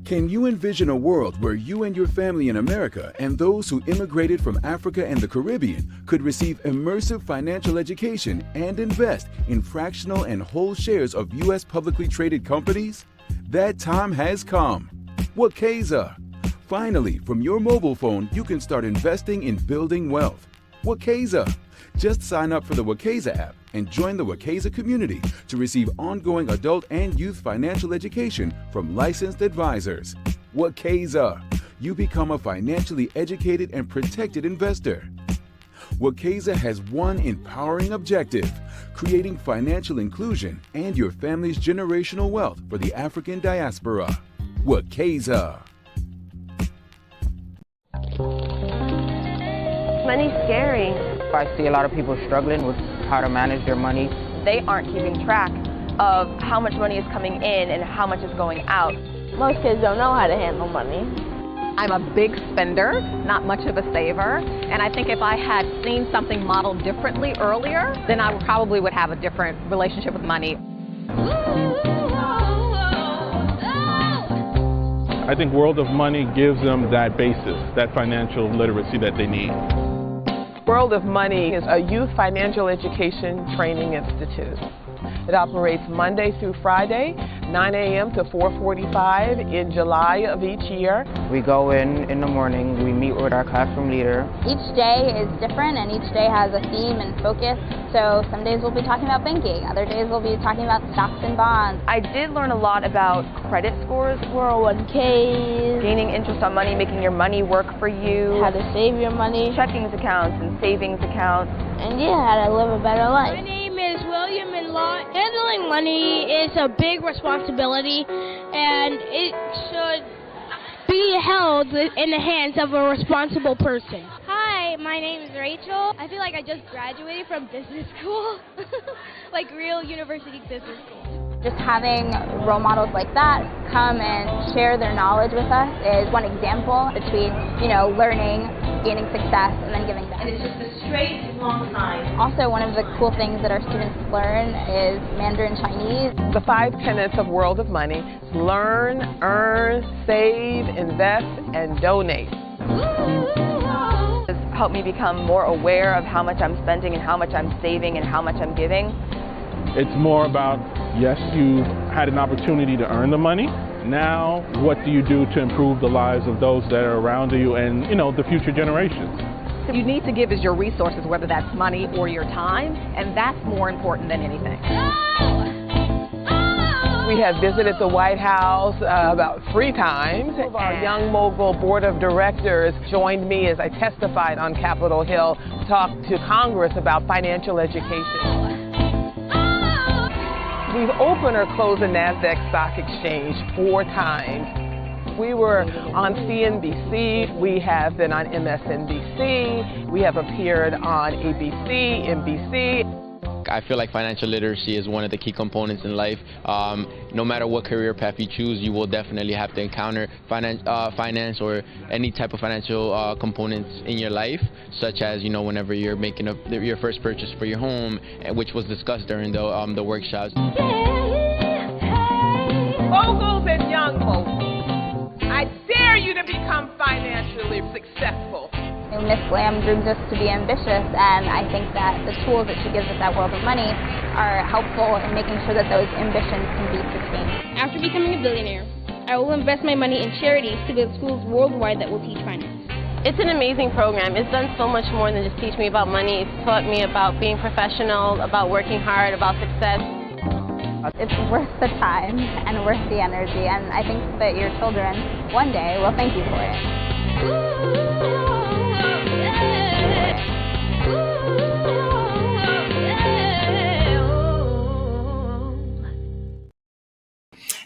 Can you envision a world where you and your family in America and those who immigrated from Africa and the Caribbean could receive immersive financial education and invest in fractional and whole shares of U.S. publicly traded companies? That time has come. Wekeza. Finally, from your mobile phone, you can start investing in building wealth. Wekeza. Just sign up for the Wekeza app and join the Wekeza community to receive ongoing adult and youth financial education from licensed advisors. Wekeza. You become a financially educated and protected investor. Wekeza has one empowering objective: creating financial inclusion and your family's generational wealth for the African diaspora. Wekeza. Money's scary. I see a lot of people struggling with how to manage their money. They aren't keeping track of how much money is coming in and how much is going out. Most kids don't know how to handle money. I'm a big spender, not much of a saver, and I think if I had seen something modeled differently earlier, then I probably would have a different relationship with money. I think World of Money gives them that basis, that financial literacy that they need. World of Money is a youth financial education training institute. It operates Monday through Friday, 9 a.m. to 4:45 in July of each year. We go in the morning, we meet with our classroom leader. Each day is different and each day has a theme and focus. So some days we'll be talking about banking, other days we'll be talking about stocks and bonds. I did learn a lot about credit scores, 401ks, gaining interest on money, making your money work for you, how to save your money, checkings accounts and savings accounts, and how to live a better life. My name is William and Law. Handling money is a big responsibility, and it should be held in the hands of a responsible person. Hi, my name is Rachel. I feel like I just graduated from business school, like real university business school. Just having role models like that come and share their knowledge with us is one example between, learning, gaining success, and then giving back. And it's just a straight, long time. Also, one of the cool things that our students learn is Mandarin Chinese. The 5 tenets of World of Money: learn, earn, save, invest, and donate. It's helped me become more aware of how much I'm spending and how much I'm saving and how much I'm giving. It's more about, yes, you had an opportunity to earn the money. Now, what do you do to improve the lives of those that are around you and, the future generations? You need to give us your resources, whether that's money or your time, and that's more important than anything. We have visited the White House about 3 times. Our Young Mogul Board of Directors joined me as I testified on Capitol Hill to talk to Congress about financial education. We've opened or closed the NASDAQ stock exchange 4 times. We were on CNBC, we have been on MSNBC, we have appeared on ABC, NBC. I feel like financial literacy is one of the key components in life. No matter what career path you choose, you will definitely have to encounter finance or any type of financial components in your life, such as, whenever you're making your first purchase for your home, which was discussed during the workshops. Moguls and young moguls, I dare you to become financially successful. Miss Lamb grooms us to be ambitious, and I think that the tools that she gives us at World of Money are helpful in making sure that those ambitions can be sustained. After becoming a billionaire, I will invest my money in charities to build schools worldwide that will teach finance. It's an amazing program. It's done so much more than just teach me about money. It's taught me about being professional, about working hard, about success. It's worth the time and worth the energy, and I think that your children one day will thank you for it.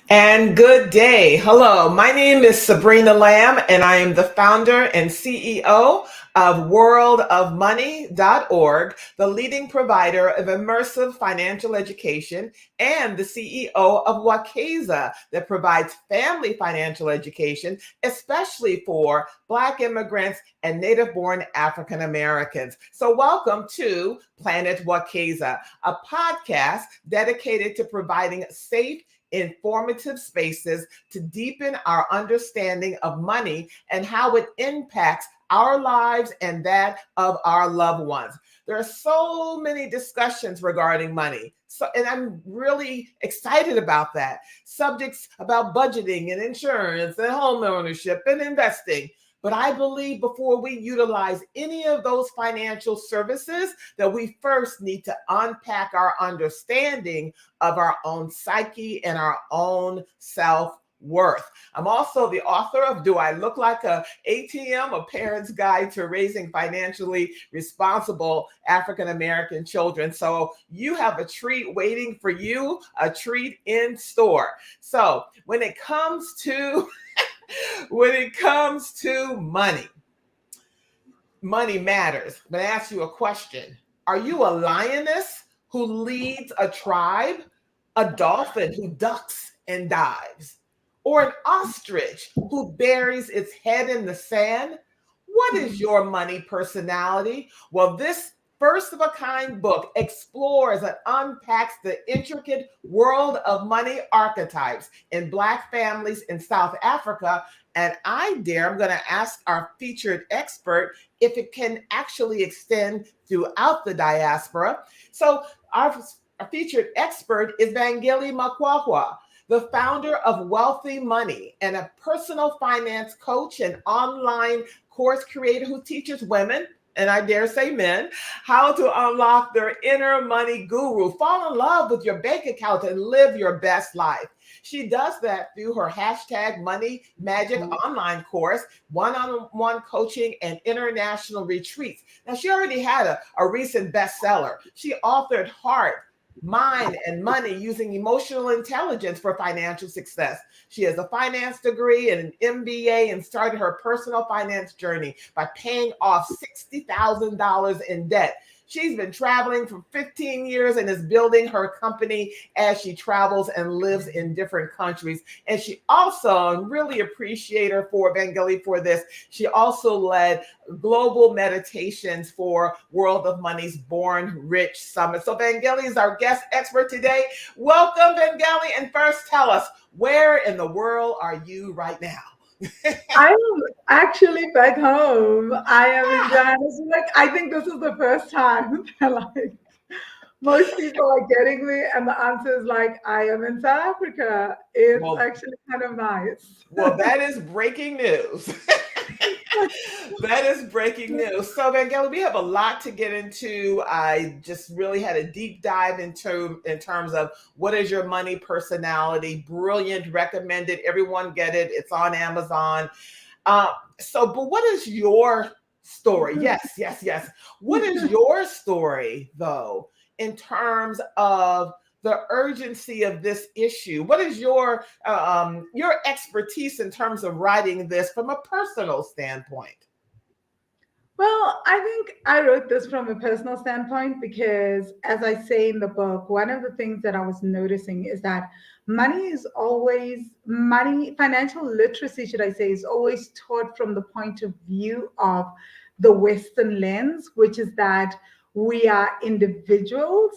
And good day. Hello, my name is Sabrina Lamb, and I am the founder and CEO of worldofmoney.org, the leading provider of immersive financial education, and the CEO of Wekeza, that provides family financial education, especially for Black immigrants and native-born African Americans. So welcome to Planet Wekeza, a podcast dedicated to providing safe, informative spaces to deepen our understanding of money and how it impacts our lives and that of our loved ones. There are so many discussions regarding money. And I'm really excited about that. Subjects about budgeting and insurance and home ownership and investing. But I believe before we utilize any of those financial services, that we first need to unpack our understanding of our own psyche and our own self-worth. I'm also the author of Do I Look Like a ATM? A Parent's Guide to Raising Financially Responsible African American Children. So you have a treat waiting for you, a treat in store. So when it comes to money, money matters. I'm going to ask you a question. Are you a lioness who leads a tribe, a dolphin who ducks and dives, or an ostrich who buries its head in the sand? What is your money personality? Well, this first of a kind book explores and unpacks the intricate world of money archetypes in Black families in South Africa. And I'm going to ask our featured expert if it can actually extend throughout the diaspora. So our featured expert is Vangile Makwakwa, the founder of Wealthy Money and a personal finance coach and online course creator who teaches women, and I dare say men, how to unlock their inner money guru, fall in love with your bank account, and live your best life. She does that through her hashtag Money Magic online course, one-on-one coaching, and international retreats. Now, she already had a recent bestseller. She authored Heart, Mind, and Money Using Emotional Intelligence for Financial Success. She has a finance degree and an MBA and started her personal finance journey by paying off $60,000 in debt. She's been traveling for 15 years and is building her company as she travels and lives in different countries. And she also, really appreciate her for Vangile for this, she also led global meditations for World of Money's Born Rich Summit. So Vangile is our guest expert today. Welcome, Vangile. And first tell us, where in the world are you right now? I'm actually back home. I am in Johannesburg. I think this is the first time that most people are getting me, and the answer is I am in South Africa. It's actually kind of nice. Well, that is breaking news. That is breaking news. So, Vangile, we have a lot to get into. I just really had a deep dive in terms of what is your money personality. Brilliant, recommended. Everyone get it. It's on Amazon. But what is your story? Yes. What is your story, though, in terms of the urgency of this issue? What is your expertise in terms of writing this from a personal standpoint? Well, I think I wrote this from a personal standpoint because, as I say in the book, one of the things that I was noticing is that financial literacy, should I say, is always taught from the point of view of the Western lens, which is that we are individuals,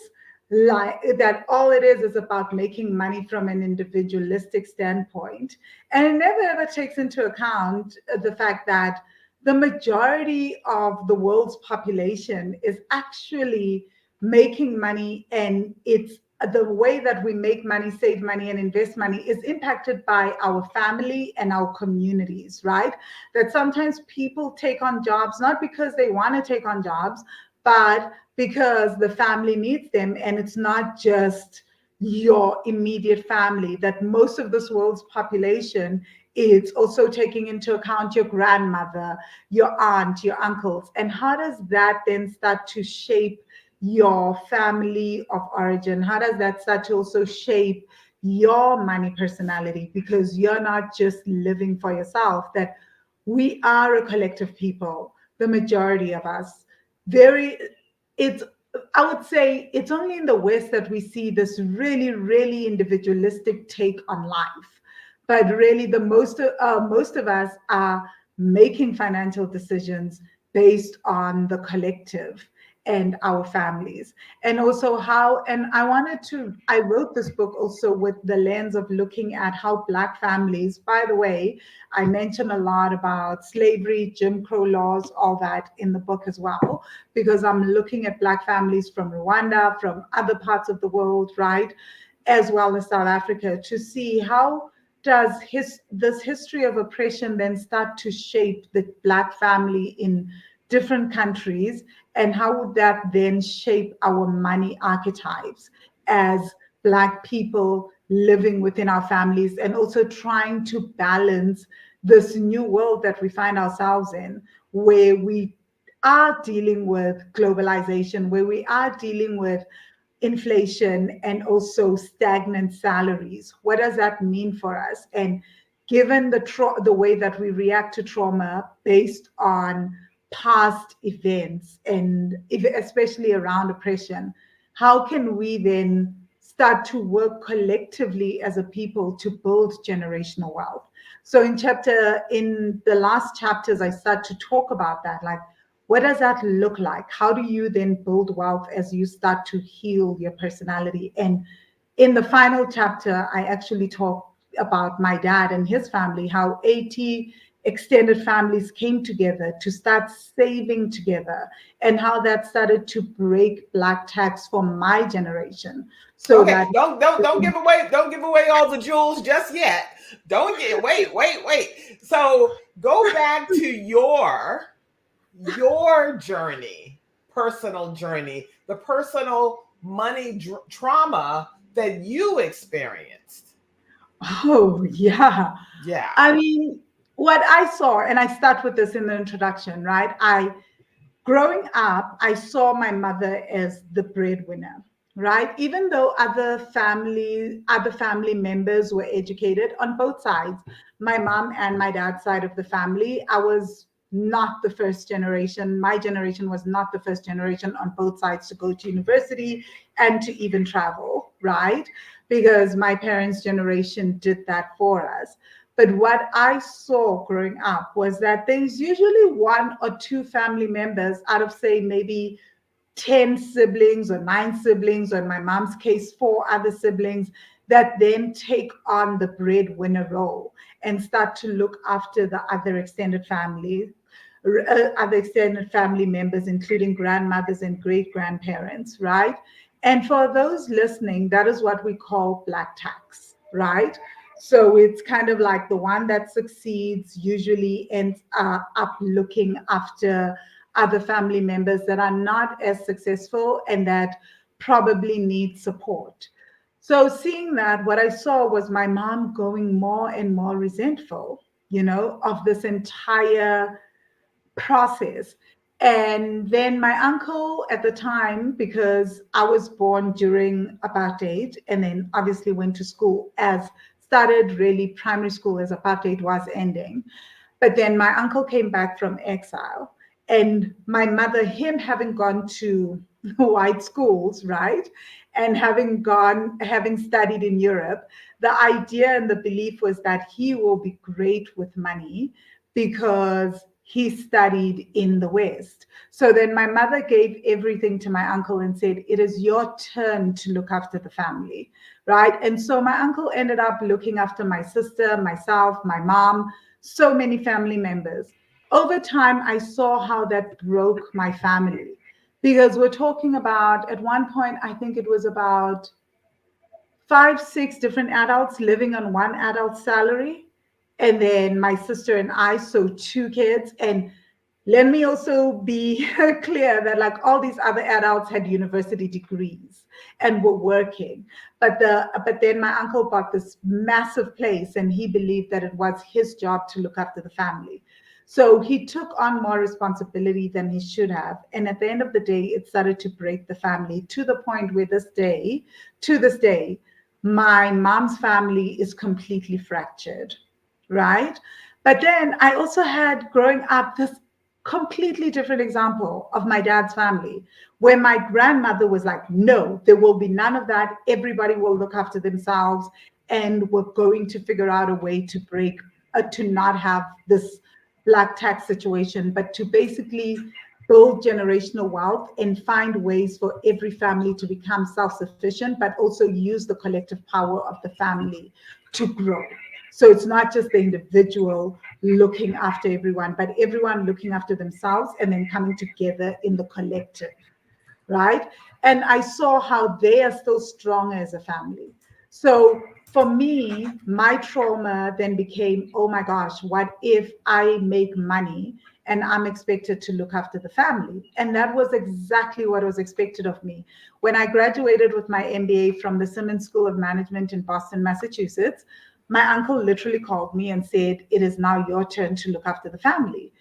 that all it is about making money from an individualistic standpoint. And it never ever takes into account the fact that the majority of the world's population is actually making money, and it's the way that we make money, save money, and invest money is impacted by our family and our communities, right? That sometimes people take on jobs not because they want to take on jobs, but because the family needs them. And it's not just your immediate family, that most of this world's population is also taking into account your grandmother, your aunt, your uncles. And how does that then start to shape your family of origin? How does that start to also shape your money personality? Because you're not just living for yourself, that we are a collective people, the majority of us. I would say it's only in the West that we see this really, really individualistic take on life. But really, most of us are making financial decisions based on the collective. and our families. And also I wrote this book also with the lens of looking at how Black families, by the way, I mention a lot about slavery, Jim Crow laws, all that in the book as well, because I'm looking at Black families from Rwanda, from other parts of the world, right, as well as South Africa, to see how does this history of oppression then start to shape the Black family in different countries, and how would that then shape our money archetypes as Black people living within our families, and also trying to balance this new world that we find ourselves in, where we are dealing with globalization, where we are dealing with inflation and also stagnant salaries. What does that mean for us? And given the way that we react to trauma based on past events, and especially around oppression, how can we then start to work collectively as a people to build generational wealth? So in the last chapters, I start to talk about that, like, what does that look like? How do you then build wealth as you start to heal your personality? And in the final chapter, I actually talk about my dad and his family, how 80 extended families came together to start saving together, and how that started to break Black tax for my generation. So okay, that don't give away all the jewels just yet. Wait. So go back to your journey, personal journey, the personal money trauma that you experienced. Oh, yeah. Yeah. I mean, what I saw, and I start with this in the introduction, right? Growing up, I saw my mother as the breadwinner, right? Even though other family members were educated on both sides, my mom and my dad's side of the family, I was not the first generation. My generation was not the first generation on both sides to go to university and to even travel, right? Because my parents' generation did that for us. But what I saw growing up was that there's usually one or two family members out of, say, maybe 10 siblings or 9 siblings, or in my mom's case, 4 other siblings, that then take on the breadwinner role and start to look after the other extended family members, including grandmothers and great grandparents, right? And for those listening, that is what we call Black tax, right? So it's kind of like the one that succeeds usually ends up looking after other family members that are not as successful and that probably need support. So seeing that, what I saw was my mom going more and more resentful, of this entire process. And then my uncle at the time, because I was born during apartheid and then obviously went to school started really primary school as apartheid was ending. But then my uncle came back from exile, and my mother, him having gone to white schools, right? And having studied in Europe, the idea and the belief was that he will be great with money because he studied in the West. So then my mother gave everything to my uncle and said, it is your turn to look after the family, right? And so my uncle ended up looking after my sister, myself, my mom, so many family members. Over time, I saw how that broke my family, because we're talking about, at one point, I think it was about 5, 6 different adults living on one adult salary. And then my sister and I, so 2 kids. And let me also be clear that like all these other adults had university degrees and were working. But then my uncle bought this massive place, and he believed that it was his job to look after the family. So he took on more responsibility than he should have. And at the end of the day, it started to break the family, to the point where to this day, my mom's family is completely fractured, right? But then I also had, growing up, this completely different example of my dad's family, where my grandmother was like, no, there will be none of that. Everybody will look after themselves, and we're going to figure out a way to to not have this Black tax situation, but to basically build generational wealth and find ways for every family to become self-sufficient, but also use the collective power of the family to grow. So it's not just the individual looking after everyone, but everyone looking after themselves and then coming together in the collective, right? And I saw how they are still strong as a family. So for me, my trauma then became, oh my gosh, what if I make money and I'm expected to look after the family? And that was exactly what was expected of me. When I graduated with my MBA from the Simmons School of Management in Boston, Massachusetts, my uncle literally called me and said, it is now your turn to look after the family.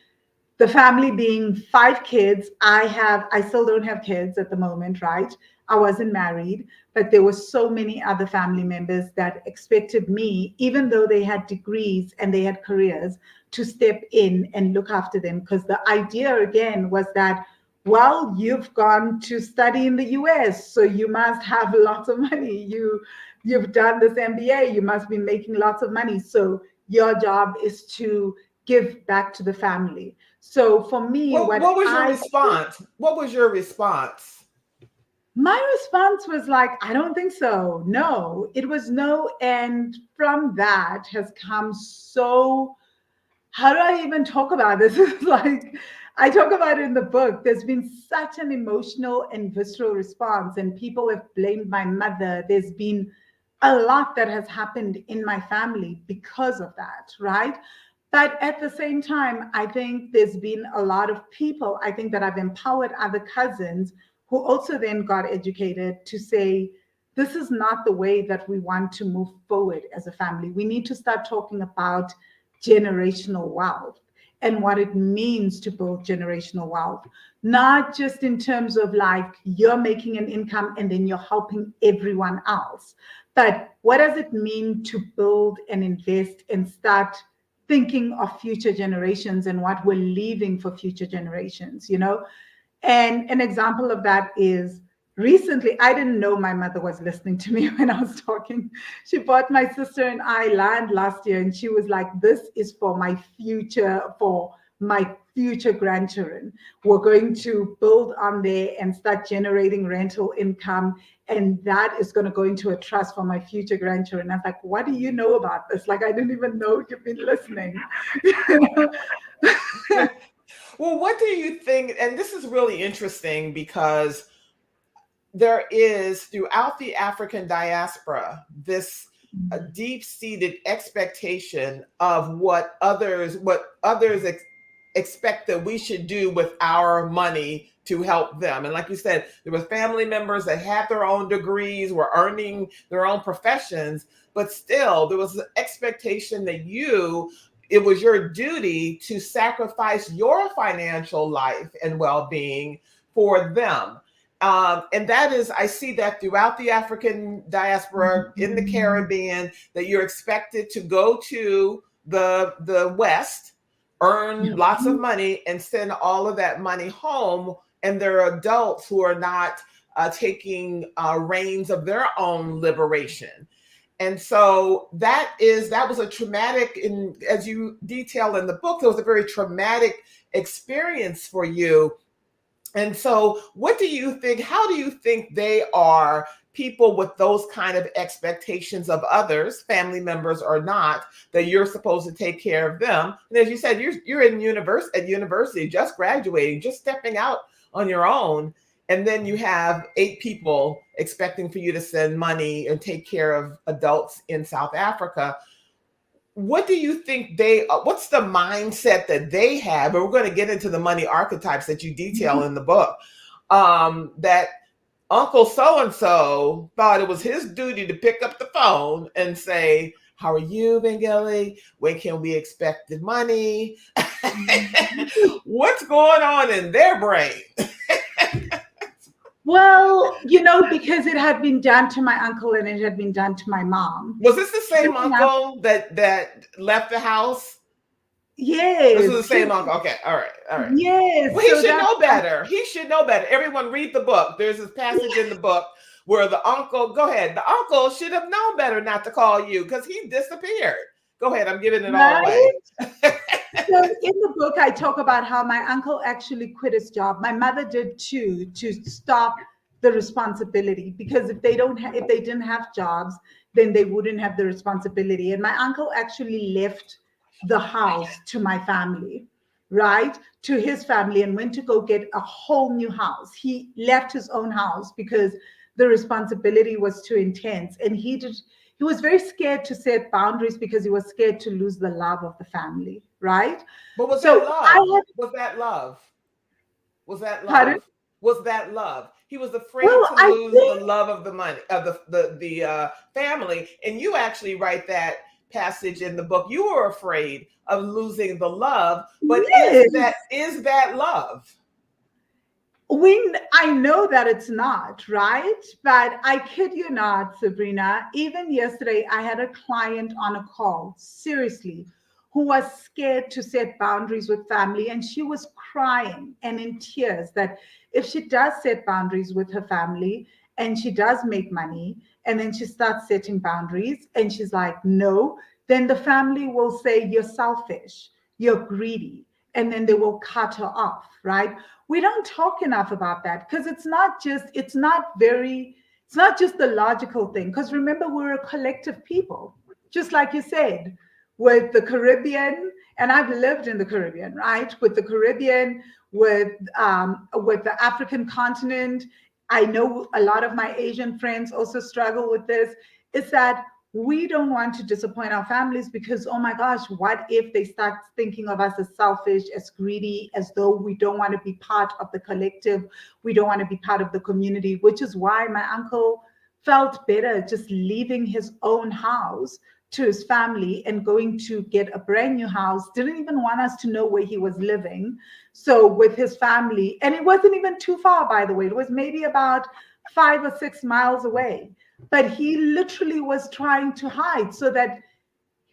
The family being 5 kids. I still don't have kids at the moment, right? I wasn't married, but there were so many other family members that expected me, even though they had degrees and they had careers, to step in and look after them. Because the idea again was that, well, you've gone to study in the US, so you must have lots of money. You've done this MBA, you must be making lots of money. So your job is to give back to the family. So for me, what was your response? What was your response? My response was like, I don't think so. No, it was no. And from that has come so, how do I even talk about this? It's like, I talk about it in the book. There's been such an emotional and visceral response, and people have blamed my mother. There's been a lot that has happened in my family because of that, right? But at the same time, I think there's been a lot of people, I think, that I've empowered other cousins who also then got educated to say, this is not the way that we want to move forward as a family. We need to start talking about generational wealth and what it means to build generational wealth, not just in terms of like you're making an income and then you're helping everyone else, but what does it mean to build and invest and start thinking of future generations and what we're leaving for future generations, you know? And an example of that is recently, I didn't know my mother was listening to me when I was talking. She bought my sister and I land last year, and she was like, this is for my future grandchildren. We're going to build on there and start generating rental income, and that is going to go into a trust for my future grandchildren. I was like, what do you know about this? Like, I didn't even know you've been listening. Well, what do you think? And this is really interesting because there is throughout the African diaspora this deep-seated expectation of what others expect that we should do with our money to help them. And like you said, there were family members that had their own degrees, were earning their own professions, but still there was an expectation that it was your duty to sacrifice your financial life and well-being for them. And that is, I see that throughout the African diaspora in the Caribbean, that you're expected to go to the West, earn lots of money, and send all of that money home. And there are adults who are not taking reins of their own liberation. And so that was a traumatic, as you detail in the book, it was a very traumatic experience for you. And so what do you think, how do you think they are, people with those kind of expectations of others, family members or not, that you're supposed to take care of them? And as you said, you're at university, just graduating, just stepping out on your own. And then you have 8 people expecting for you to send money and take care of adults in South Africa. What do you think what's the mindset that they have? And we're going to get into the money archetypes that you detail in the book, that Uncle so-and-so thought it was his duty to pick up the phone and say, how are you, Vangile? When can we expect the money? What's going on in their brain? Well, because it had been done to my uncle and it had been done to my mom. Was this the same uncle that left the house? Yes. This was the same uncle. Okay. All right. Yes. Well, he should know better. He should know better. Everyone read the book. There's this passage in the book where the uncle should have known better not to call you because he disappeared. Go ahead. I'm giving it all Right? away. So in the book, I talk about how my uncle actually quit his job. My mother did too, to stop the responsibility, because if they didn't have jobs, then they wouldn't have the responsibility. And my uncle actually left the house to my family, right, to his family, and went to go get a whole new house. He left his own house because the responsibility was too intense, and he was very scared to set boundaries because he was scared to lose the love of the family, right? But was So that love? Was that love? Was that love? Pardon? Was that love? He was afraid Well, to lose the love of the money, of the family. And you actually write that passage in the book. You were afraid of losing the love, but Yes. is that love? I know that it's not, right? But I kid you not, Sabrina, even yesterday I had a client on a call, seriously, who was scared to set boundaries with family, and she was crying and in tears that if she does set boundaries with her family and she does make money and then she starts setting boundaries and she's like, no, then the family will say you're selfish, you're greedy, and then they will cut her off, right? We don't talk enough about that because it's not just the logical thing. Because remember, we're a collective people, just like you said, with the Caribbean, and I've lived in the Caribbean, right? With the Caribbean, with the African continent. I know a lot of my Asian friends also struggle with this. It's that we don't want to disappoint our families because, oh my gosh, what if they start thinking of us as selfish, as greedy, as though we don't want to be part of the collective, we don't want to be part of the community, which is why my uncle felt better just leaving his own house to his family and going to get a brand new house. Didn't even want us to know where he was living. So with his family, and it wasn't even too far, by the way, it was maybe about 5 or 6 miles away. But he literally was trying to hide so that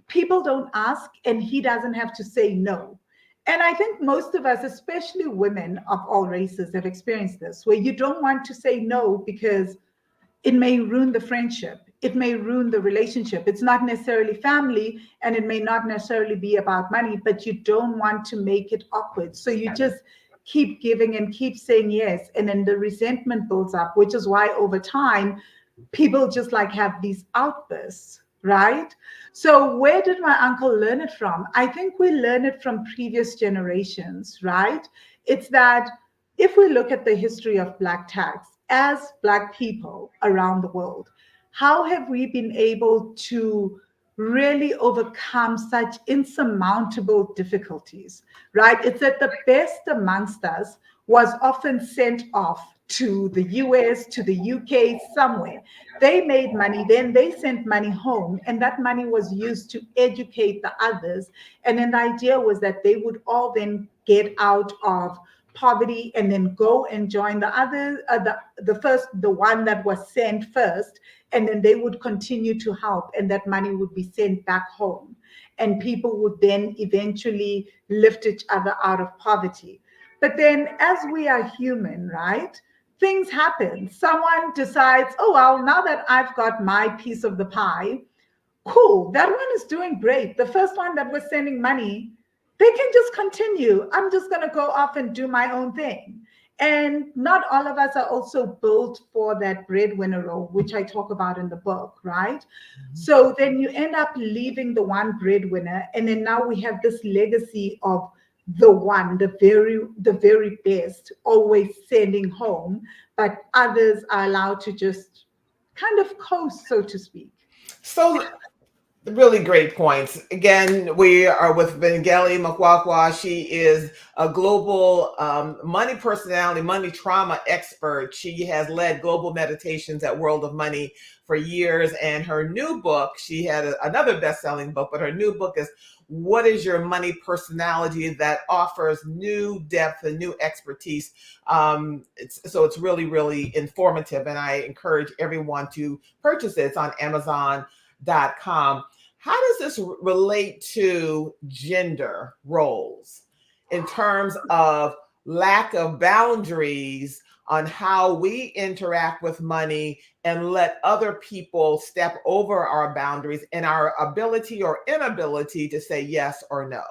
people don't ask and he doesn't have to say no. And I think most of us, especially women of all races, have experienced this, where you don't want to say no because it may ruin the friendship. It may ruin the relationship. It's not necessarily family and it may not necessarily be about money, but you don't want to make it awkward. So you just keep giving and keep saying yes. And then the resentment builds up, which is why over time, people just like have these outbursts, right? So where did my uncle learn it from? I think we learn it from previous generations, right? It's that if we look at the history of Black tax, as Black people around the world, how have we been able to really overcome such insurmountable difficulties, right? It's that the best amongst us was often sent off to the US, to the UK, somewhere. They made money, then they sent money home, and that money was used to educate the others. And then the idea was that they would all then get out of poverty and then go and join the other, the one that was sent first, and then they would continue to help, and that money would be sent back home. And people would then eventually lift each other out of poverty. But then as we are human, right? Things happen. Someone decides, oh, well, now that I've got my piece of the pie, cool, that one is doing great. The first one that was sending money, they can just continue. I'm just going to go off and do my own thing. And not all of us are also built for that breadwinner role, which I talk about in the book, right? Mm-hmm. So then you end up leaving the one breadwinner, and then now we have this legacy of the very best, always sending home, but others are allowed to just kind of coast, so to speak. So really great points. Again, we are with Vangile Makwakwa. She is a global money personality, money trauma expert. She has led global meditations at World of Money for years. And her new book, she had another best-selling book, but her new book is What is Your Money Personality, that offers new depth and new expertise. So it's really, really informative. And I encourage everyone to purchase it. It's on Amazon.com. How does this relate to gender roles in terms of lack of boundaries on how we interact with money and let other people step over our boundaries and our ability or inability to say yes or no?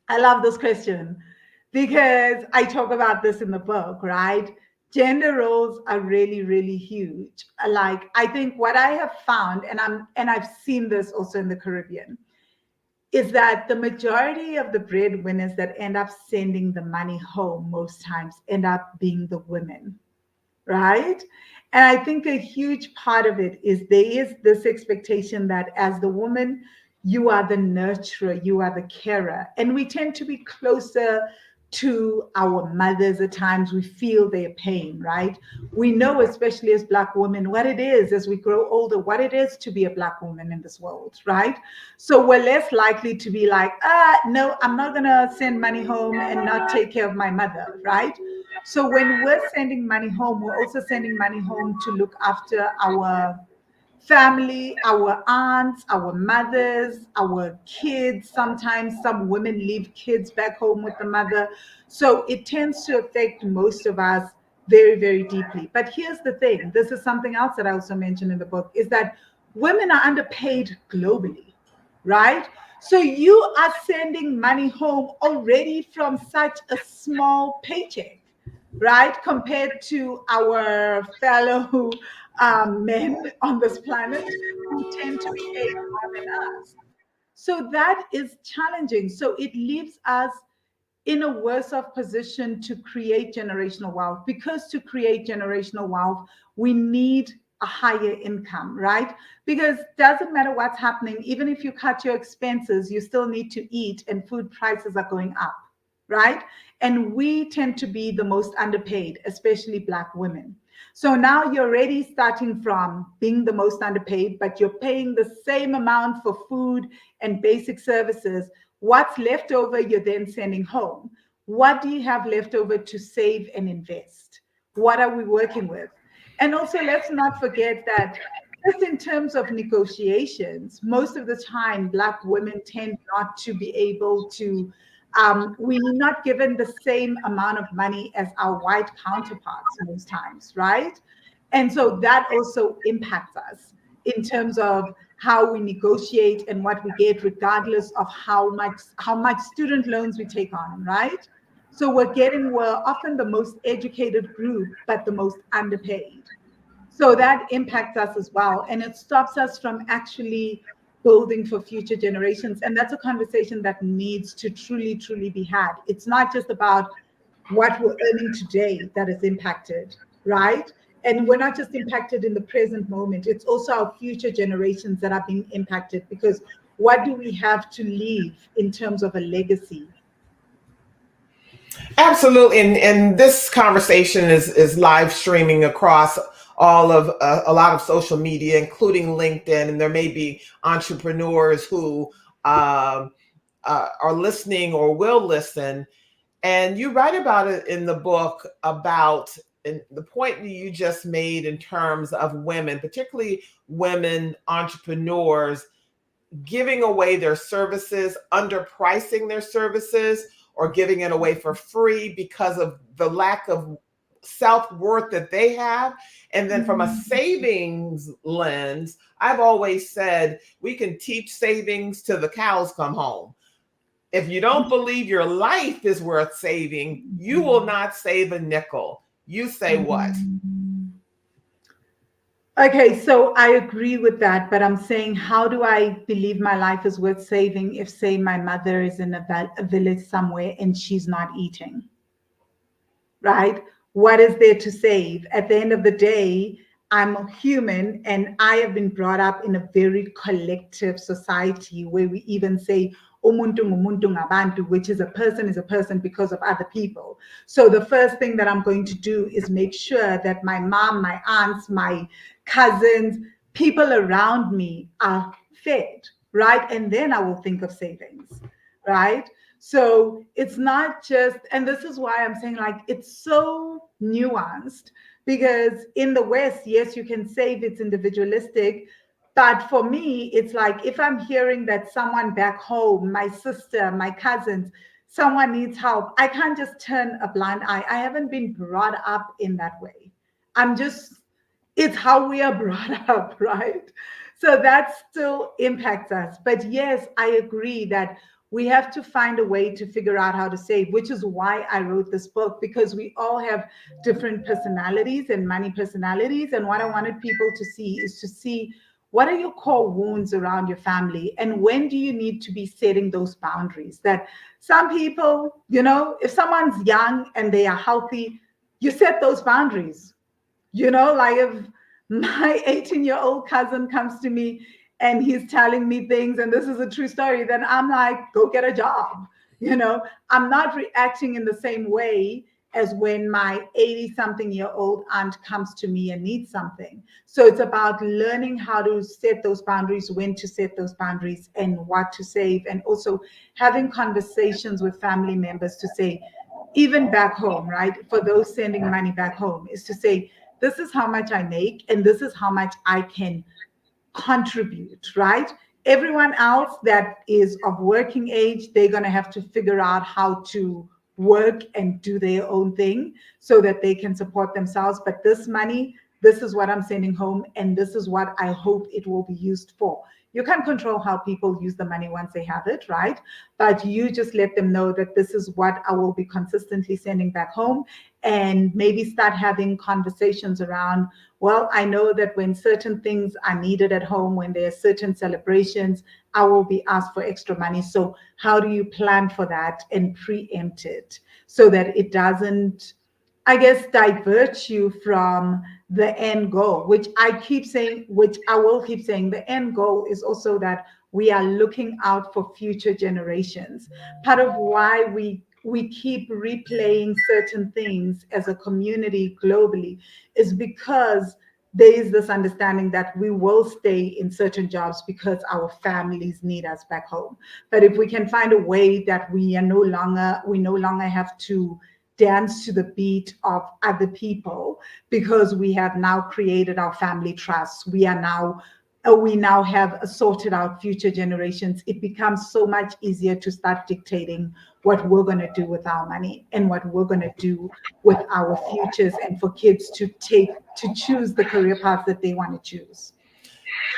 I love this question because I talk about this in the book, right? Gender roles are really, really huge. Like, I think what I have found, and I've seen this also in the Caribbean, is that the majority of the breadwinners that end up sending the money home most times end up being the women, right? And I think a huge part of it is there is this expectation that as the woman, you are the nurturer, you are the carer. And we tend to be closer to our mothers at times. We feel their pain, right? We know, especially as Black women, what it is as we grow older, what it is to be a Black woman in this world, right? So we're less likely to be like, no, I'm not going to send money home and not take care of my mother, right? So when we're sending money home, we're also sending money home to look after our family, our aunts, our mothers, our kids. Sometimes some women leave kids back home with the mother. So it tends to affect most of us very, very deeply. But here's the thing. This is something else that I also mentioned in the book, is that women are underpaid globally, right? So you are sending money home already from such a small paycheck, right? Compared to our fellow men on this planet who tend to be paid more than us. So that is challenging. So it leaves us in a worse off position to create generational wealth, because to create generational wealth, we need a higher income, right? Because doesn't matter what's happening, even if you cut your expenses, you still need to eat and food prices are going up, right? And we tend to be the most underpaid, especially Black women. So now you're already starting from being the most underpaid, but you're paying the same amount for food and basic services. What's left over, you're then sending home. What do you have left over to save and invest? What are we working with? And also, let's not forget that just in terms of negotiations, most of the time, Black women tend not to be able to, we're not given the same amount of money as our white counterparts most times, right? And so that also impacts us in terms of how we negotiate and what we get, regardless of how much student loans we take on, right? So we're often the most educated group, but the most underpaid. So that impacts us as well. And it stops us from actually building for future generations. And that's a conversation that needs to truly, truly be had. It's not just about what we're earning today that is impacted, right? And we're not just impacted in the present moment, it's also our future generations that are being impacted, because what do we have to leave in terms of a legacy? Absolutely. And this conversation is live streaming across all of a lot of social media, including LinkedIn. And there may be entrepreneurs who are listening or will listen. And you write about it in the book about the point that you just made in terms of women, particularly women entrepreneurs, giving away their services, underpricing their services, or giving it away for free because of the lack of self-worth that they have. And then from a savings lens, I've always said we can teach savings till the cows come home. If you don't believe your life is worth saving, you will not save a nickel. You say what? Okay, so I agree with that, but I'm saying, how do I believe my life is worth saving if, say, my mother is in a village somewhere and she's not eating, right? What is there to save? At the end of the day, I'm a human, and I have been brought up in a very collective society where we even say, umuntu ngumuntu ngabantu, which is a person because of other people. So the first thing that I'm going to do is make sure that my mom, my aunts, my cousins, people around me are fed, right? And then I will think of savings, right? So it's not just, and this is why I'm saying, like, it's so nuanced, because in the West, yes, you can save, it's individualistic. But for me, it's like, if I'm hearing that someone back home, my sister, my cousins, someone needs help, I can't just turn a blind eye. I haven't been brought up in that way. It's how we are brought up, right? So that still impacts us. But yes, I agree that we have to find a way to figure out how to save, which is why I wrote this book, because we all have different personalities and money personalities. And what I wanted people to see is to see what are your core wounds around your family, and when do you need to be setting those boundaries. That some people, if someone's young and they are healthy, you set those boundaries. Like if my 18-year-old cousin comes to me and he's telling me things, and this is a true story, then I'm like, go get a job. I'm not reacting in the same way as when my 80-something-year-old aunt comes to me and needs something. So it's about learning how to set those boundaries, when to set those boundaries, and what to save, and also having conversations with family members to say, even back home, right? For those sending money back home, is to say, this is how much I make, and this is how much I can contribute, right? Everyone else that is of working age, they're going to have to figure out how to work and do their own thing so that they can support themselves. But this money, this is what I'm sending home, and this is what I hope it will be used for. You can't control how people use the money once they have it, right? But you just let them know that this is what I will be consistently sending back home, and maybe start having conversations around, well, I know that when certain things are needed at home, when there are certain celebrations, I will be asked for extra money. So how do you plan for that and preempt it so that it doesn't, I guess, divert you from the end goal, which I will keep saying, the end goal is also that we are looking out for future generations. Part of why we keep replaying certain things as a community globally is because there is this understanding that we will stay in certain jobs because our families need us back home. But if we can find a way that we no longer have to dance to the beat of other people, because we have now created our family trusts, we now have sorted out future generations, it becomes so much easier to start dictating what we're going to do with our money and what we're going to do with our futures, and for kids to choose the career path that they want to choose.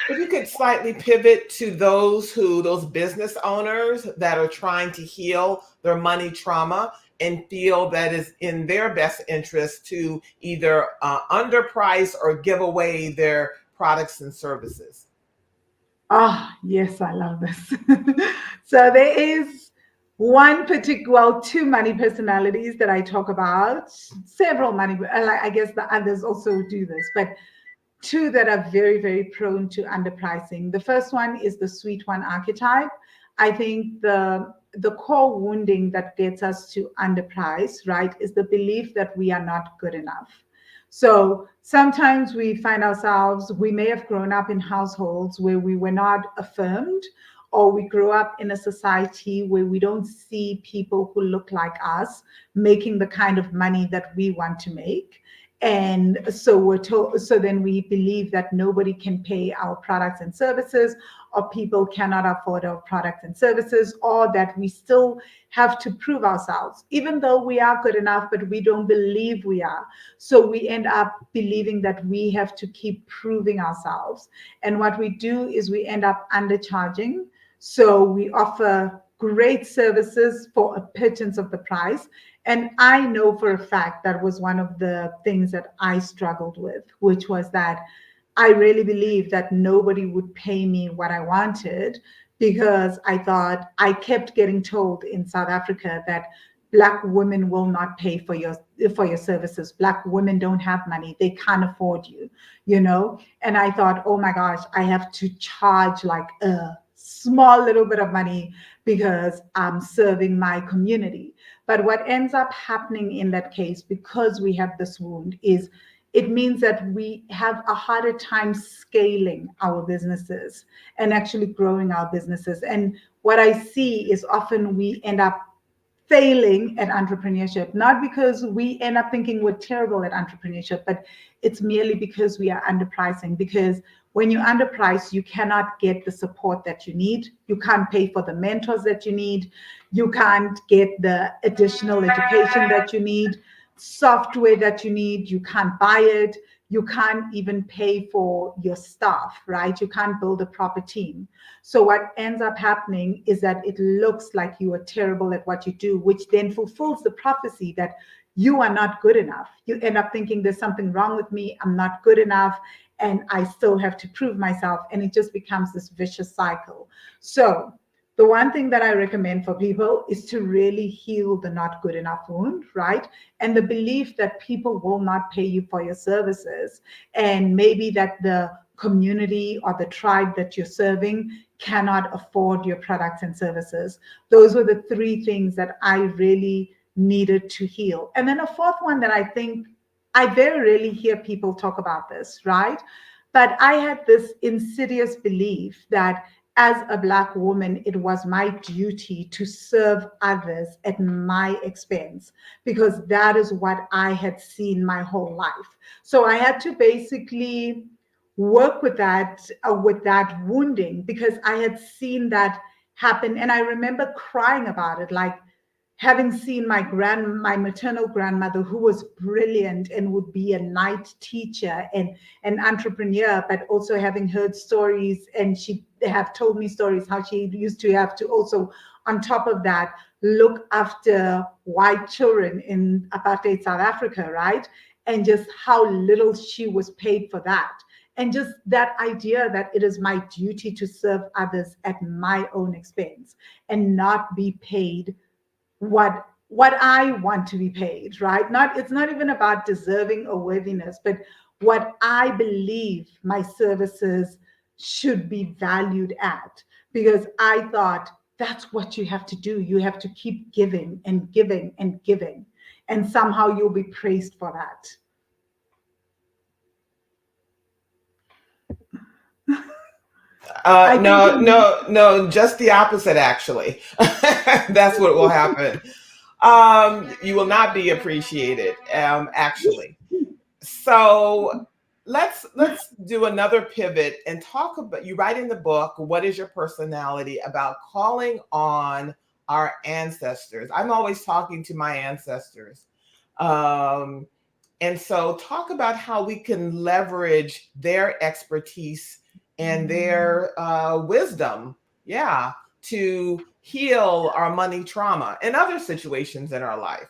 If you could slightly pivot to those business owners that are trying to heal their money trauma and feel that it's in their best interest to either underprice or give away their products and services. Yes, I love this. So there is two money personalities that I talk about. Several money, I guess the others also do this, but two that are very, very prone to underpricing. The first one is the sweet one archetype. I think the core wounding that gets us to underprice, right, is the belief that we are not good enough. So sometimes we find ourselves, we may have grown up in households where we were not affirmed, or we grew up in a society where we don't see people who look like us making the kind of money that we want to make. And so then we believe that nobody can pay our products and services, or people cannot afford our products and services, or that we still have to prove ourselves, even though we are good enough, but we don't believe we are. So we end up believing that we have to keep proving ourselves. And what we do is we end up undercharging. So we offer great services for a pittance of the price. And I know for a fact that was one of the things that I struggled with, which was that I really believed that nobody would pay me what I wanted, because I kept getting told in South Africa that Black women will not pay for your services. Black women don't have money. They can't afford you, And I thought, oh my gosh, I have to charge like a small little bit of money because I'm serving my community. But what ends up happening in that case, because we have this wound, is it means that we have a harder time scaling our businesses and actually growing our businesses. And what I see is often we end up failing at entrepreneurship, not because we end up thinking we're terrible at entrepreneurship, but it's merely because we are underpricing. Because when you underprice, you cannot get the support that you need. You can't pay for the mentors that you need. You can't get the additional education that you need, software that you need. You can't buy it. You can't even pay for your staff, right? You can't build a proper team. So what ends up happening is that it looks like you are terrible at what you do, which then fulfills the prophecy that you are not good enough. You end up thinking there's something wrong with me. I'm not good enough, and I still have to prove myself. And it just becomes this vicious cycle. So the one thing that I recommend for people is to really heal the not good enough wound, right? And the belief that people will not pay you for your services, and maybe that the community or the tribe that you're serving cannot afford your products and services. Those were the three things that I really needed to heal. And then a fourth one that I think I very rarely hear people talk about this, right? But I had this insidious belief that as a Black woman, it was my duty to serve others at my expense, because that is what I had seen my whole life. So I had to basically work with that wounding, because I had seen that happen. And I remember crying about it, like having seen my maternal grandmother, who was brilliant and would be a night teacher and an entrepreneur, but also having heard stories, and she have told me stories how she used to have to also, on top of that, look after white children in apartheid South Africa, right? And just how little she was paid for that. And just that idea that it is my duty to serve others at my own expense and not be paid what I want to be paid, right? It's not even about deserving or worthiness, but what I believe my services should be valued at. Because I thought that's what you have to do. You have to keep giving and giving and giving, and somehow you'll be praised for that. No, just the opposite, actually. That's what will happen. You will not be appreciated, actually. So let's do another pivot and talk about, you write in the book, what is your personality, about calling on our ancestors. I'm always talking to my ancestors. And so talk about how we can leverage their expertise and their wisdom, to heal our money trauma and other situations in our life.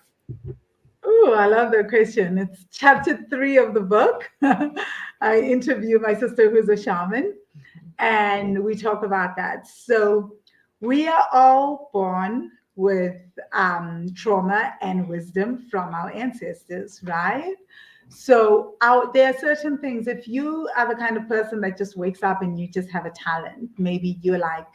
Oh, I love that question. It's chapter 3 of the book. I interview my sister, who's a shaman, and we talk about that. So we are all born with trauma and wisdom from our ancestors, right? So there are certain things. If you are the kind of person that just wakes up and you just have a talent, maybe you're like,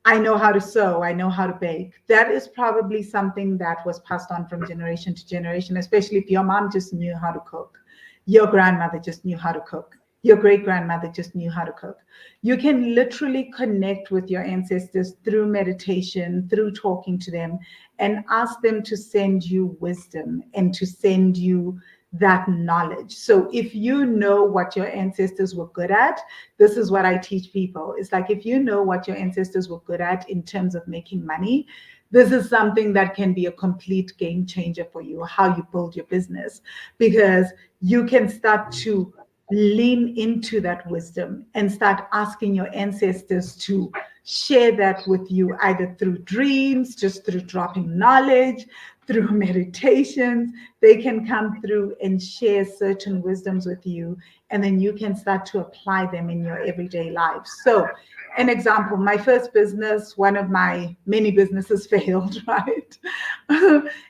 I know how to sew, I know how to bake. That is probably something that was passed on from generation to generation, especially if your mom just knew how to cook, your grandmother just knew how to cook, your great-grandmother just knew how to cook. You can literally connect with your ancestors through meditation, through talking to them, and ask them to send you wisdom and to send you that knowledge. So if you know what your ancestors were good at, this is what I teach people. It's like, if you know what your ancestors were good at in terms of making money, this is something that can be a complete game changer for you, how you build your business, because you can start to lean into that wisdom and start asking your ancestors to share that with you, either through dreams, just through dropping knowledge, through meditations. They can come through and share certain wisdoms with you, and then you can start to apply them in your everyday life. So an example, my first business, one of my many businesses failed, right?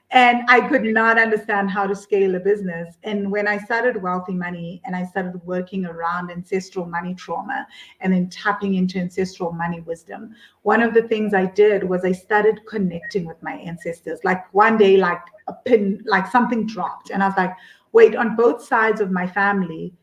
And I could not understand how to scale a business. And when I started Wealthy Money and I started working around ancestral money trauma and then tapping into ancestral money wisdom, one of the things I did was I started connecting with my ancestors. Like one day, like a pin, like something dropped. And I was like, wait, on both sides of my family,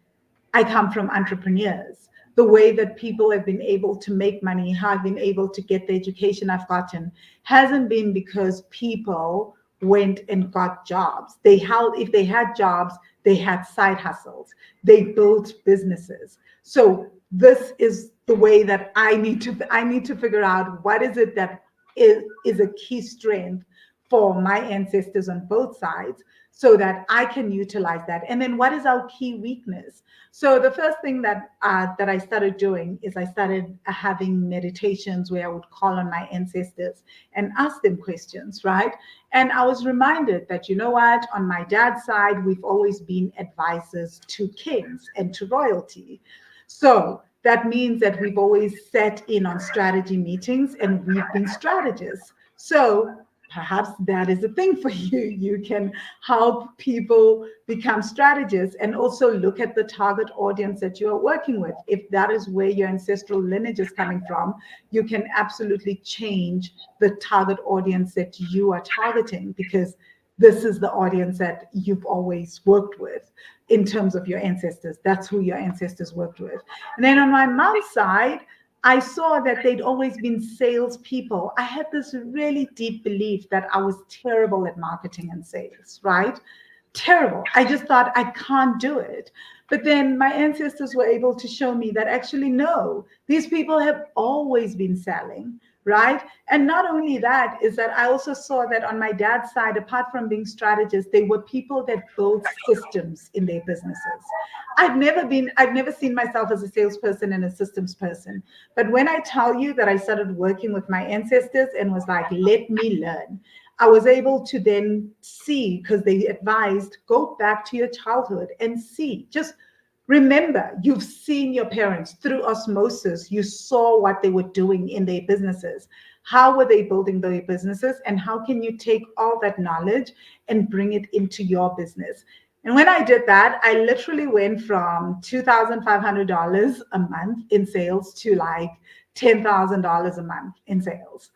I come from entrepreneurs. the way that people have been able to make money, how I've been able to get the education I've gotten, hasn't been because people went and got jobs. If they had jobs, they had side hustles. They built businesses. So this is the way that I need to figure out what is it that is a key strength for my ancestors on both sides, so that I can utilize that. And then what is our key weakness? So the first thing that I started doing is I started having meditations where I would call on my ancestors and ask them questions, right? And I was reminded that, you know what, on my dad's side, we've always been advisors to kings and to royalty. So that means that we've always sat in on strategy meetings and we've been strategists. So perhaps that is a thing for you. You can help people become strategists and also look at the target audience that you are working with. If that is where your ancestral lineage is coming from, you can absolutely change the target audience that you are targeting, because this is the audience that you've always worked with in terms of your ancestors. That's who your ancestors worked with. And then on my mom's side, I saw that they'd always been salespeople. I had this really deep belief that I was terrible at marketing and sales, right? Terrible. I just thought I can't do it. But then my ancestors were able to show me that actually, no, these people have always been selling, right? And not only that, is that I also saw that on my dad's side, apart from being strategists, they were people that built systems in their businesses. I've never seen myself as a salesperson and a systems person. But when I tell you that I started working with my ancestors and was like, let me learn, I was able to then see, because they advised, go back to your childhood and see. Just remember, you've seen your parents through osmosis. You saw what they were doing in their businesses. How were they building their businesses? And how can you take all that knowledge and bring it into your business? And when I did that, I literally went from $2,500 a month in sales to like $10,000 a month in sales,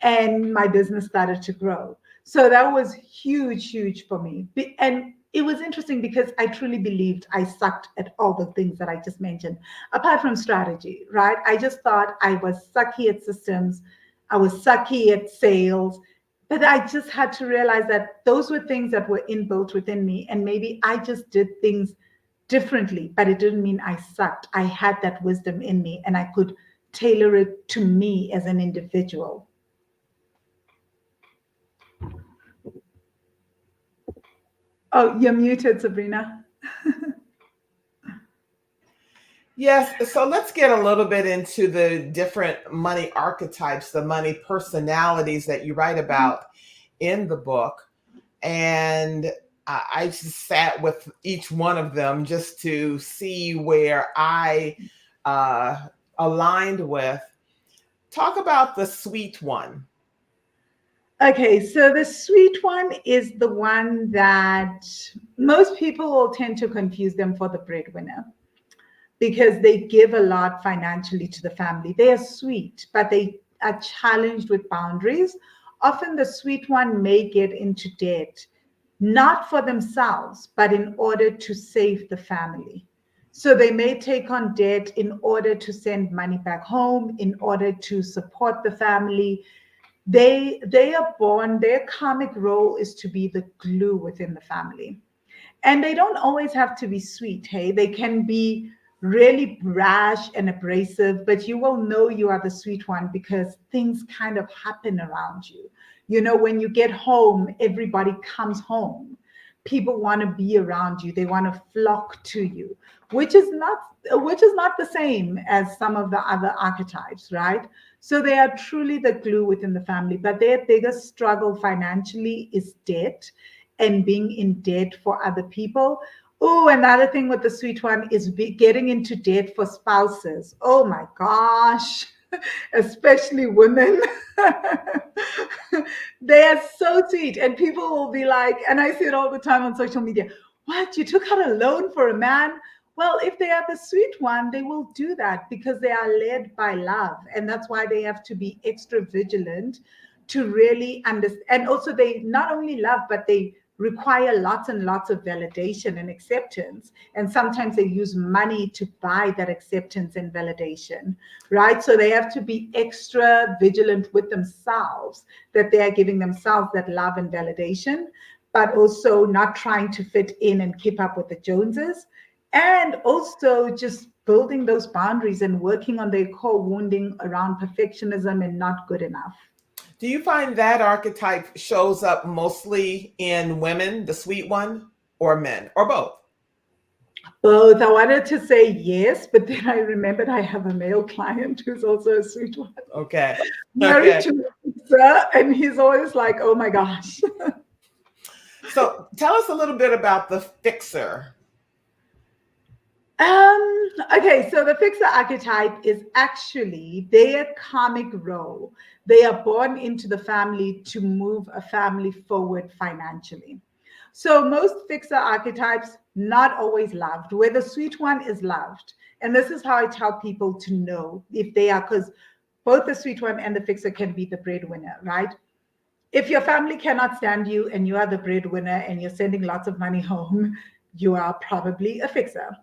and my business started to grow. So that was huge, huge for me. And it was interesting because I truly believed I sucked at all the things that I just mentioned, apart from strategy, right? I just thought I was sucky at systems. I was sucky at sales. But I just had to realize that those were things that were inbuilt within me. And maybe I just did things differently, but it didn't mean I sucked. I had that wisdom in me and I could tailor it to me as an individual. Oh, you're muted, Sabrina. Yes, so let's get a little bit into the different money archetypes, the money personalities that you write about in the book. And I just sat with each one of them just to see where I aligned with. Talk about the sweet one. Okay, so the sweet one is the one that most people will tend to confuse them for the breadwinner, because they give a lot financially to the family. They are sweet, but they are challenged with boundaries. Often the sweet one may get into debt, not for themselves, but in order to save the family. So they may take on debt in order to send money back home, in order to support the family. They are born, their karmic role is to be the glue within the family. And they don't always have to be sweet, hey? They can be really brash and abrasive, but you will know you are the sweet one because things kind of happen around you. When you get home, everybody comes home. People want to be around you. They want to flock to you, which is not the same as some of the other archetypes, right? So they are truly the glue within the family, but their biggest struggle financially is debt and being in debt for other people. Oh, another thing with the sweet one is getting into debt for spouses. Oh my gosh, especially women. They are so sweet. And people will be like, and I see it all the time on social media, what, you took out a loan for a man? Well, if they are the sweet one, they will do that because they are led by love. And that's why they have to be extra vigilant to really understand. And also they not only love, but they require lots and lots of validation and acceptance. And sometimes they use money to buy that acceptance and validation, right? So they have to be extra vigilant with themselves that they are giving themselves that love and validation, but also not trying to fit in and keep up with the Joneses. And also just building those boundaries and working on their core wounding around perfectionism and not good enough. Do you find that archetype shows up mostly in women, the sweet one, or men, or both? Both. I wanted to say yes, but then I remembered I have a male client who's also a sweet one. Okay. Married to a fixer, and he's always like, oh my gosh. So tell us a little bit about the fixer. Okay, so the fixer archetype is actually their karmic role. They are born into the family to move a family forward financially. So most fixer archetypes, not always loved, where the sweet one is loved. And this is how I tell people to know if they are, because both the sweet one and the fixer can be the breadwinner, right? If your family cannot stand you and you are the breadwinner and you're sending lots of money home, you are probably a fixer,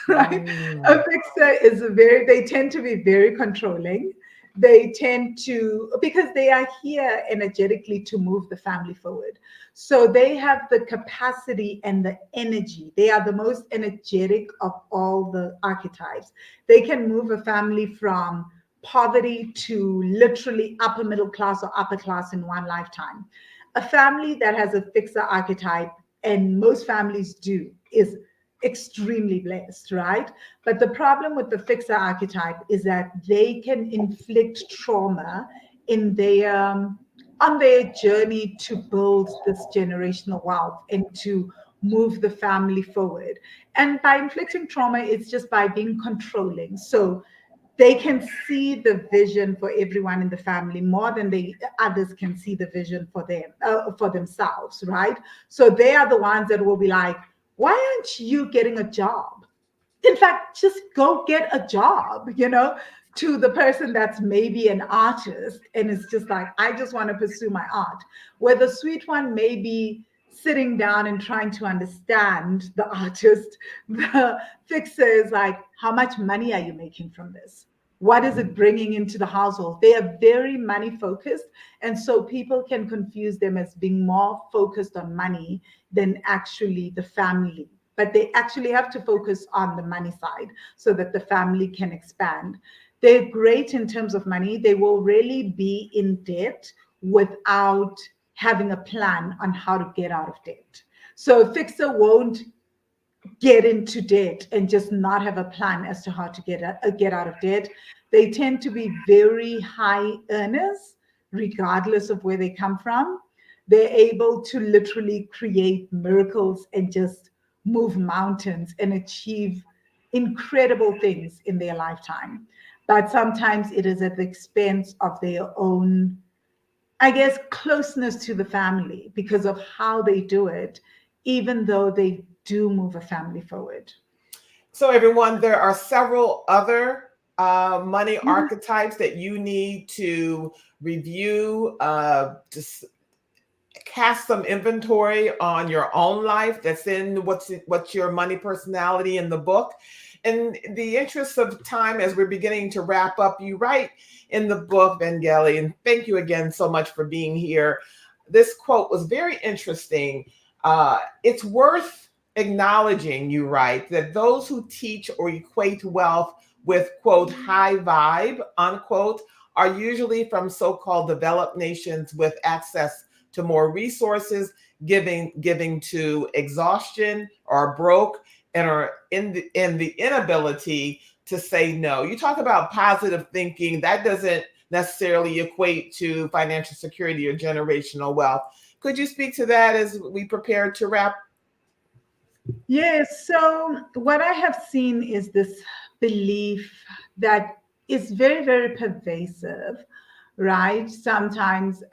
right? A fixer is they tend to be very controlling. They tend to, because they are here energetically to move the family forward. So they have the capacity and the energy. They are the most energetic of all the archetypes. They can move a family from poverty to literally upper middle class or upper class in one lifetime. A family that has a fixer archetype, and most families do, is extremely blessed, right? But the problem with the fixer archetype is that they can inflict trauma in their on their journey to build this generational wealth and to move the family forward. And by inflicting trauma, it's just by being controlling. So they can see the vision for everyone in the family more than others can see the vision for them, for themselves, right? So they are the ones that will be like, why aren't you getting a job? In fact, just go get a job, to the person that's maybe an artist. And it's just like, I just want to pursue my art. Where the sweet one may be sitting down and trying to understand the artist, the fixer is like, how much money are you making from this? What is it bringing into the household? They are very money focused. And so people can confuse them as being more focused on money than actually the family. But they actually have to focus on the money side so that the family can expand. They're great in terms of money. They will really be in debt without having a plan on how to get out of debt. So a fixer won't get into debt and just not have a plan as to how to get out of debt. They tend to be very high earners, regardless of where they come from. They're able to literally create miracles and just move mountains and achieve incredible things in their lifetime. But sometimes it is at the expense of their own, I guess, closeness to the family because of how they do it, even though they do move a family forward. So everyone, there are several other money archetypes that you need to review, just cast some inventory on your own life. That's in what's your money personality in the book. In the interest of time, as we're beginning to wrap up, you write in the book, Vangile, and thank you again so much for being here. This quote was very interesting. It's worth acknowledging, you write, that those who teach or equate wealth with, quote, high vibe, unquote, are usually from so-called developed nations with access to more resources, giving to exhaustion or broke, and are in the inability to say no. You talk about positive thinking. That doesn't necessarily equate to financial security or generational wealth. Could you speak to that as we prepare to wrap? Yes. So what I have seen is this belief that is very, very pervasive, right? Sometimes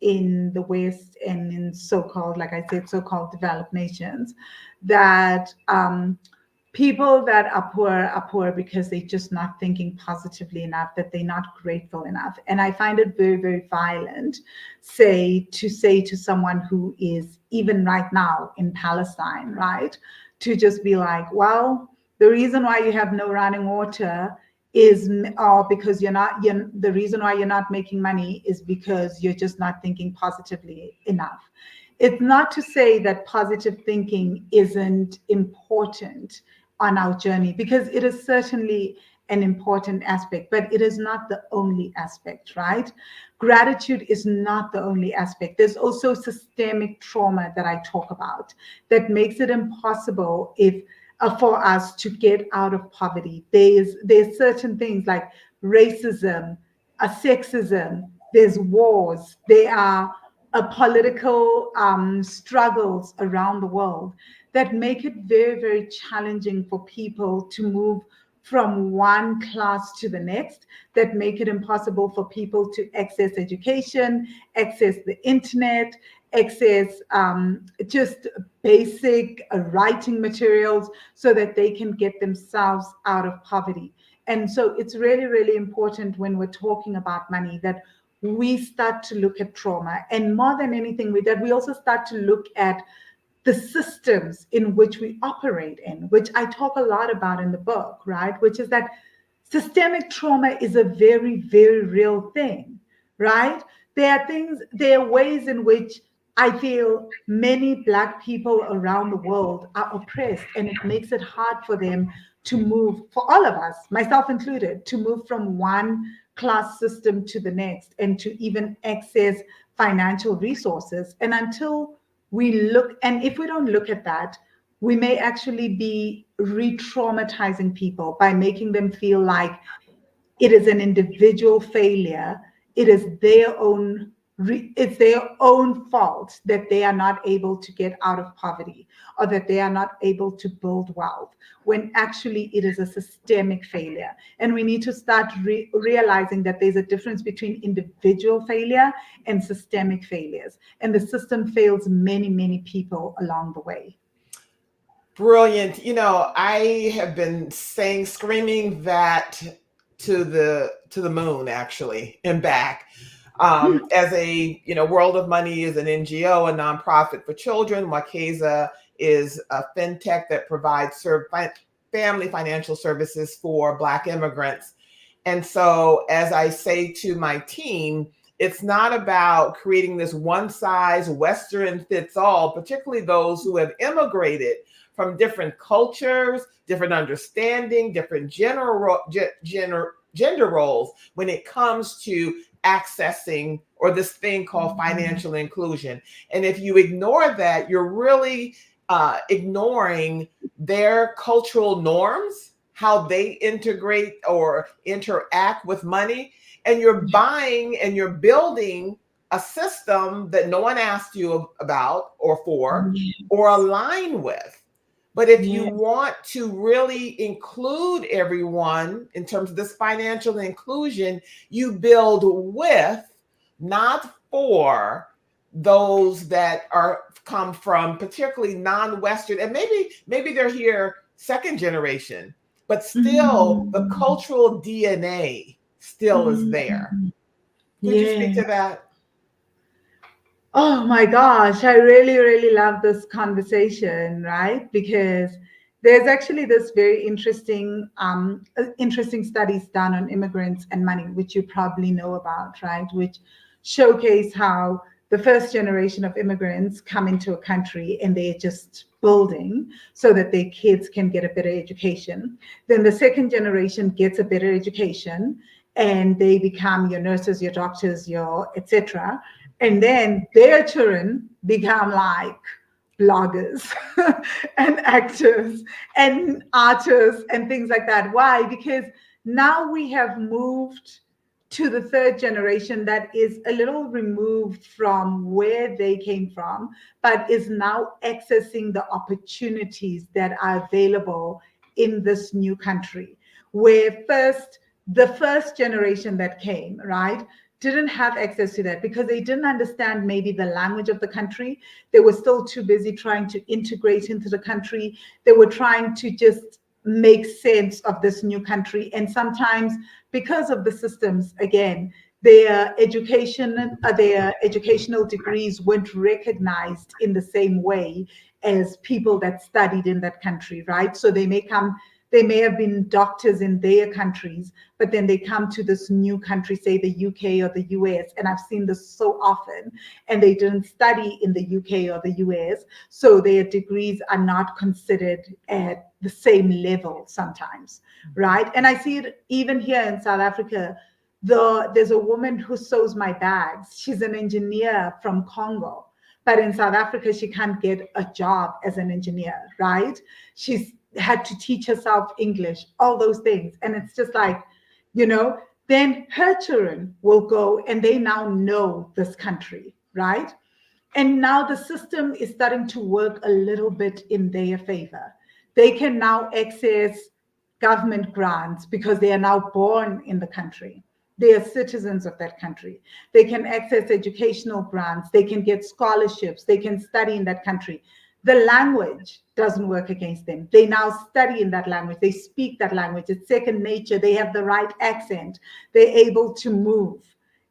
in the West and in so-called, like I said, so-called developed nations, that People that are poor because they're just not thinking positively enough, that they're not grateful enough. And I find it very, very violent, say to someone who is even right now in Palestine, right? To just be like, well, the reason why you have no running water is because the reason why you're not making money is because you're just not thinking positively enough. It's not to say that positive thinking isn't important on our journey, because it is certainly an important aspect, but it is not the only aspect, right? Gratitude is not the only aspect. There's also systemic trauma that I talk about that makes it impossible for us to get out of poverty. There's certain things like racism, sexism, there's wars, there are political struggles around the world that make it very, very challenging for people to move from one class to the next, that make it impossible for people to access education, access the internet, access just basic writing materials so that they can get themselves out of poverty. And so it's really, really important when we're talking about money that we start to look at trauma, and more than anything with that, we also start to look at the systems in which we operate in, which I talk a lot about in the book, right? Which is that systemic trauma is a very, very real thing, right? There are ways in which I feel many Black people around the world are oppressed, and it makes it hard for them to move, for all of us, myself included, to move from one class system to the next and to even access financial resources. And until we look, and if we don't look at that, we may actually be re-traumatizing people by making them feel like it is an individual failure. It is it's their own fault that they are not able to get out of poverty, or that they are not able to build wealth, when actually it is a systemic failure. And we need to start realizing that there's a difference between individual failure and systemic failures. And the system fails many, many people along the way. Brilliant. I have been screaming that to the moon, actually, and back. As a, World of Money is an NGO, a nonprofit for children. Wekeza is a fintech that provides family financial services for Black immigrants. And so, as I say to my team, it's not about creating this one size Western fits all, particularly those who have immigrated from different cultures, different understanding, different gender roles when it comes to accessing, or this thing called financial inclusion. And if you ignore that, you're really ignoring their cultural norms, how they integrate or interact with money. And you're buying and you're building a system that no one asked you about or for or align with. But if you want to really include everyone in terms of this financial inclusion, you build with, not for, those that come from particularly non-Western, and maybe they're here second generation, but still the cultural DNA still is there. Could you speak to that? Oh my gosh, I really, really love this conversation, right? Because there's actually this very interesting studies done on immigrants and money, which you probably know about, right? Which showcase how the first generation of immigrants come into a country and they're just building so that their kids can get a better education. Then the second generation gets a better education and they become your nurses, your doctors, your etc. And then their children become like bloggers and actors and artists and things like that. Why? Because now we have moved to the third generation that is a little removed from where they came from, but is now accessing the opportunities that are available in this new country. Where the first generation that came, right, didn't have access to that because they didn't understand maybe the language of the country. They were still too busy trying to integrate into the country. They were trying to just make sense of this new country. And sometimes because of the systems, again, their educational degrees weren't recognized in the same way as people that studied in that country, right? So they may have been doctors in their countries, but then they come to this new country, say the UK or the US, and I've seen this so often, and they didn't study in the UK or the US, so their degrees are not considered at the same level sometimes, right? And I see it even here in South Africa. There's a woman who sews my bags. She's an engineer from Congo, but in South Africa, she can't get a job as an engineer, right? She's had to teach herself English, all those things. And it's just like, then her children will go and they now know this country, right? And now the system is starting to work a little bit in their favor. They can now access government grants because they are now born in the country. They are citizens of that country. They can access educational grants. They can get scholarships. They can study in that country. The language doesn't work against them. They now study in that language. They speak that language. It's second nature. They have the right accent. They're able to move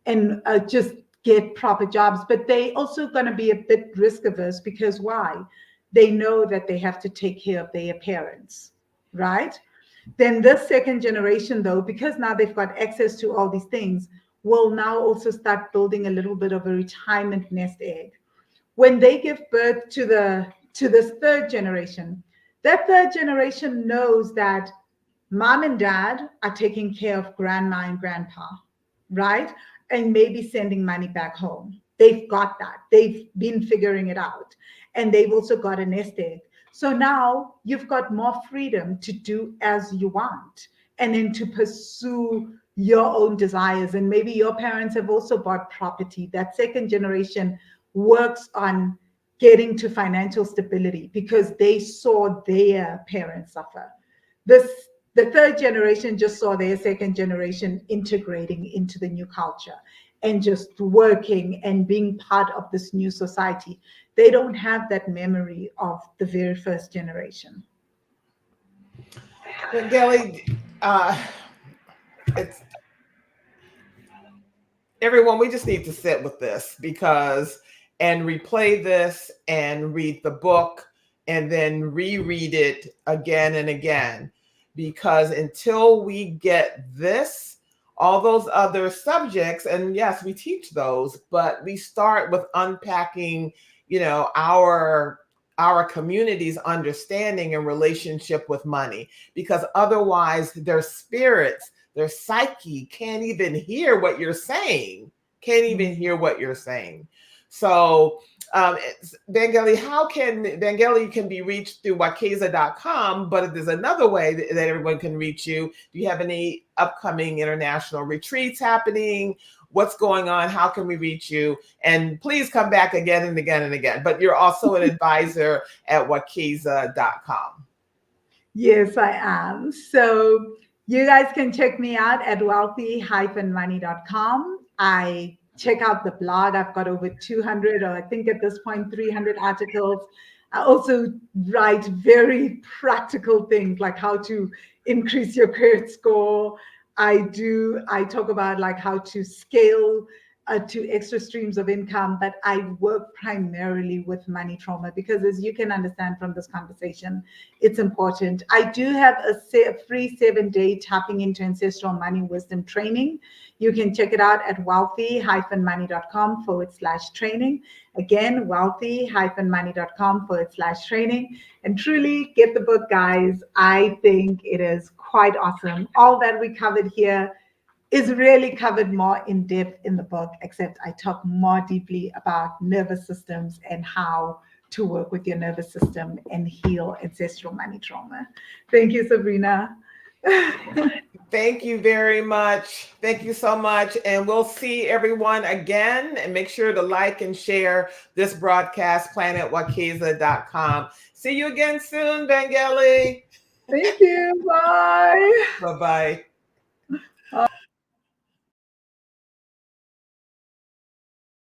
and just get proper jobs. But they also going to be a bit risk averse because why? They know that they have to take care of their parents, right? Then this second generation, though, because now they've got access to all these things, will now also start building a little bit of a retirement nest egg. When they give birth to this third generation, that third generation knows that mom and dad are taking care of grandma and grandpa, right? And maybe sending money back home. They've got that. They've been figuring it out. And they've also got a nest egg. So now you've got more freedom to do as you want and then to pursue your own desires. And maybe your parents have also bought property. That second generation works on getting to financial stability because they saw their parents suffer. The third generation just saw their second generation integrating into the new culture and just working and being part of this new society. They don't have that memory of the very first generation. Vangile, it's everyone, we just need to sit with this and replay this and read the book and then reread it again and again, because until we get this, all those other subjects, and yes, we teach those, but we start with unpacking, our community's understanding and relationship with money, because otherwise their spirits, their psyche can't even hear what you're saying, So Vangile can be reached through Wekeza.com, but there's another way that everyone can reach you. Do you have any upcoming international retreats happening? What's going on? How can we reach you? And please come back again and again and again. But you're also an advisor at Wekeza.com. Yes, I am. So you guys can check me out at wealthy-money.com. I check out the blog. I've got over 200, or I think at this point, 300 articles. I also write very practical things like how to increase your credit score. I talk about like how to scale to extra streams of income, but I work primarily with money trauma because, as you can understand from this conversation, it's important. I do have a free 7-day tapping into ancestral money wisdom training. You can check it out at wealthy-money.com/training. Again, wealthy-money.com/training. And truly get the book, guys. I think it is quite awesome. All that we covered here is really covered more in depth in the book, except I talk more deeply about nervous systems and how to work with your nervous system and heal ancestral money trauma. Thank you, Sabrina. Thank you very much. Thank you so much. And we'll see everyone again, and make sure to like and share this broadcast, planetwekeza.com. See you again soon, Vangile. Thank you. Bye. Bye-bye.